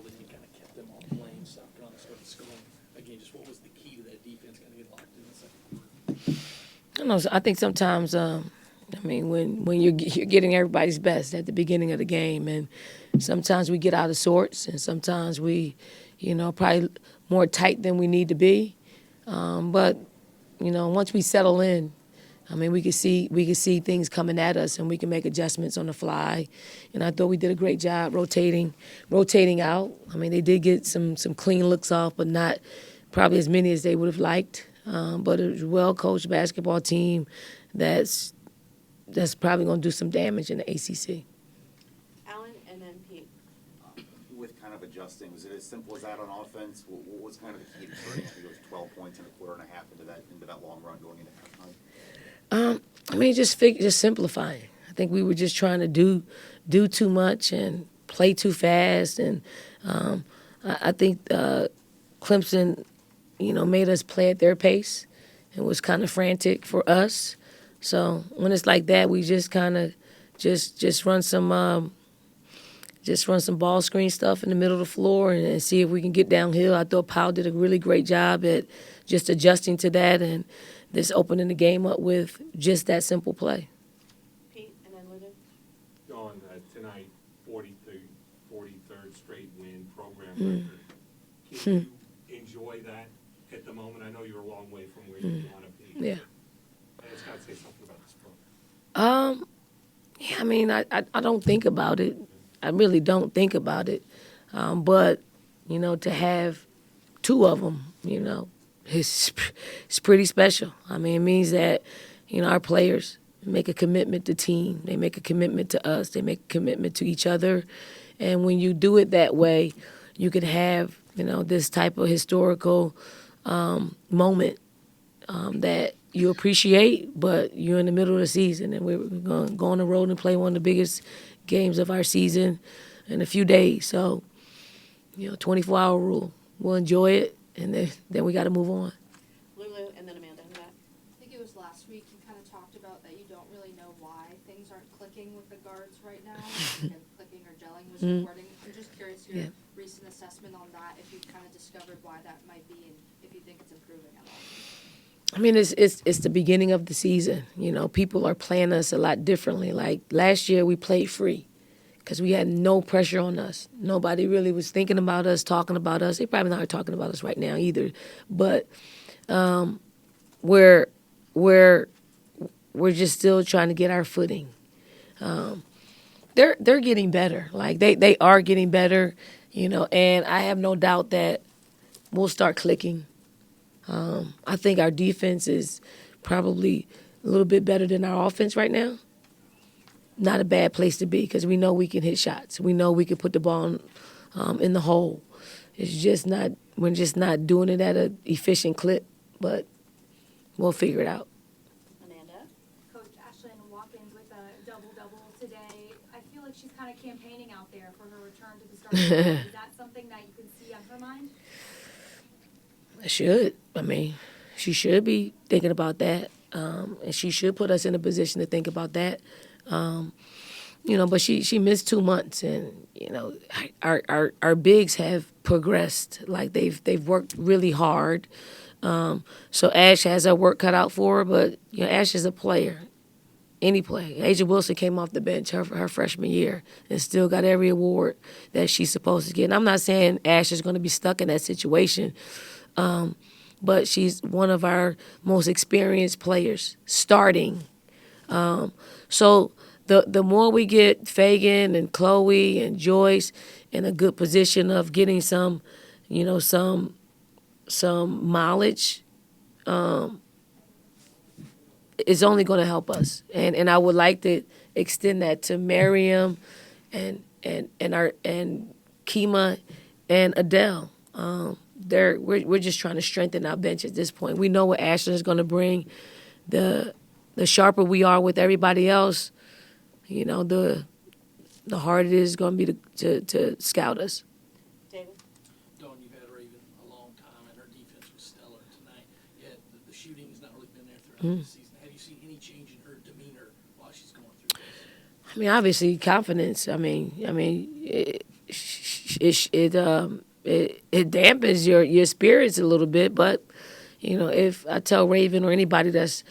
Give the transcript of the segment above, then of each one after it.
settled in and kind of kept them on the lane, stopped around and started scoring. Again, just what was the key to that defense kind of get locked in the second quarter? I don't know. I think sometimes, when you're getting everybody's best at the beginning of the game, and sometimes we get out of sorts, and sometimes we, probably more tight than we need to be. But once we settle in, we could see things coming at us, and we can make adjustments on the fly. And I thought we did a great job rotating out. They did get some clean looks off, but not probably as many as they would have liked. But it was a well-coached basketball team that's probably going to do some damage in the ACC. Alan and then Pete. With kind of adjusting, was it as simple as that on offense? What was kind of the key to turning? I think it was 12 points in a quarter and a half into that long run going into halftime. Just simplifying. I think we were just trying to do too much and play too fast, and I think Clemson, made us play at their pace and was kind of frantic for us. So when it's like that, we just kind of just run some ball screen stuff in the middle of the floor and see if we can get downhill. I thought Powell did a really great job at just adjusting to that and just opening the game up with just that simple play. Pete and then Lyndon. Dawn, tonight, 43rd straight win, program record. Can you enjoy that at the moment? I know you're a long way from where you want to be. Yeah. I just got to say something about this program. I don't think about it. I really don't think about it. But, to have two of them, it's pretty special. It means that, our players make a commitment to team. They make a commitment to us. They make a commitment to each other. And when you do it that way, you could have, this type of historical moment that you appreciate, but you're in the middle of the season, and we're going to go on the road and play one of the biggest games of our season in a few days. So, 24-hour rule. We'll enjoy it, and then we got to move on. Lulu and then Amanda in that. I think it was last week you kind of talked about that you don't really know why things aren't clicking with the guards right now. Clicking or gelling was the wording. I'm just curious your recent assessment on that, if you've kind of discovered why that might be and if you think it's improving at all. It's the beginning of the season. People are playing us a lot differently. Like last year, we played free because we had no pressure on us. Nobody really was thinking about us, talking about us. They probably not talking about us right now either. But we're just still trying to get our footing. They're getting better. Like they are getting better. And I have no doubt that we'll start clicking. I think our defense is probably a little bit better than our offense right now. Not a bad place to be because we know we can hit shots. We know we can put the ball in the hole. It's just not we're just not doing it at an efficient clip, but we'll figure it out. Amanda. Coach Ashlyn walking with a double-double today. I feel like she's kind of campaigning out there for her return to the starting lineup. Is that something that you can see on her mind? Should. She should be thinking about that, and she should put us in a position to think about that. But she missed 2 months, and our bigs have progressed. Like they've worked really hard. So Ash has her work cut out for her, but Ash is a player. Any play. Asia Wilson came off the bench her freshman year and still got every award that she's supposed to get. And I'm not saying Ash is going to be stuck in that situation. But she's one of our most experienced players starting. So the more we get Fagan and Chloe and Joyce in a good position of getting some mileage, it's only going to help us. And I would like to extend that to Miriam and Kima and Adele. We're just trying to strengthen our bench at this point. We know what Ashlyn is going to bring. The sharper we are with everybody else, the harder it is going to be to scout us. David. Dawn, you've had Raven a long time, and her defense was stellar tonight. Yet the shooting has not really been there throughout the season. Have you seen any change in her demeanor while she's going through this? Obviously confidence. it dampens your spirits a little bit. But if I tell Raven or anybody that's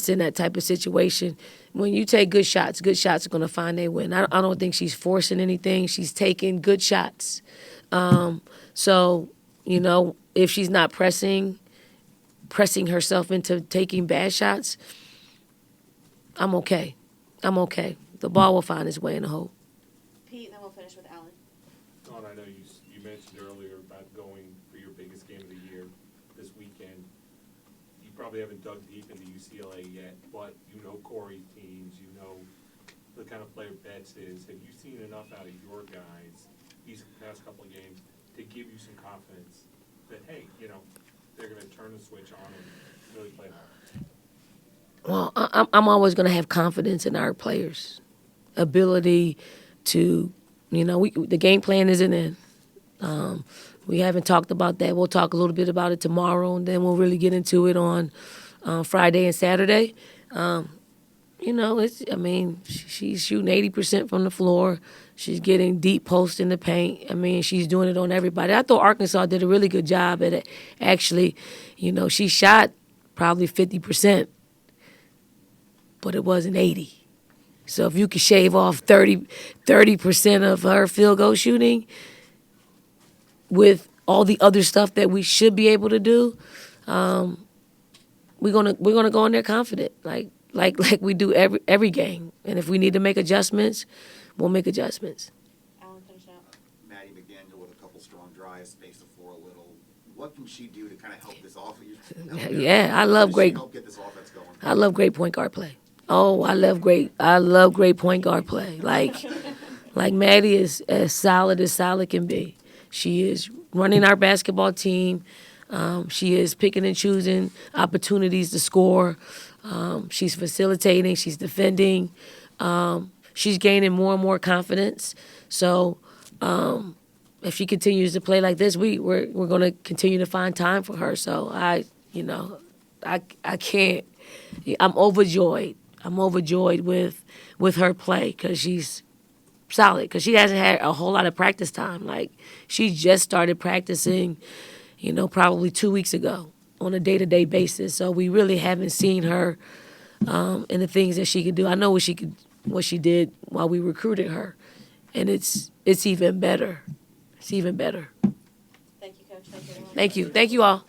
in that type of situation, when you take good shots are going to find their win. I don't think she's forcing anything. She's taking good shots. So if she's not pressing herself into taking bad shots, I'm okay. The ball will find its way in the hole. Pete, and then we'll finish with Alan. Dawn, I know you mentioned earlier about going for your biggest game of the year this weekend. You probably haven't dug deep into UCLA yet, but you know Corey's teams, you know the kind of player Betts is. Have you seen enough out of your guys these past couple of games to give you some confidence that, hey, they're going to turn the switch on and really play hard? Well, I'm always going to have confidence in our players' ability to, the game plan isn't in. We haven't talked about that. We'll talk a little bit about it tomorrow, and then we'll really get into it on Friday and Saturday. She's shooting 80% from the floor. She's getting deep posts in the paint. She's doing it on everybody. I thought Arkansas did a really good job at it. Actually, she shot probably 50%, but it wasn't 80. So if you could shave off 30% of her field goal shooting with all the other stuff that we should be able to do, we're gonna go in there confident, like we do every game. And if we need to make adjustments, we'll make adjustments. Alan, finish it out. Maddie McDaniel with a couple strong drives, space the floor a little. What can she do to kind of help this offense? Yeah, I love great. Help get this offense going. I love great point guard play. Oh, I love great point guard play. Like Maddie is as solid can be. She is running our basketball team. She is picking and choosing opportunities to score. She's facilitating. She's defending. She's gaining more and more confidence. So if she continues to play like this, we're going to continue to find time for her. So I can't. I'm overjoyed. I'm overjoyed with her play because she's solid. Because she hasn't had a whole lot of practice time. Like she just started practicing, probably 2 weeks ago on a day-to-day basis. So we really haven't seen her in the things that she could do. I know what she did while we recruited her, and it's even better. It's even better. Thank you, Coach. Thank you, everyone. Thank you all.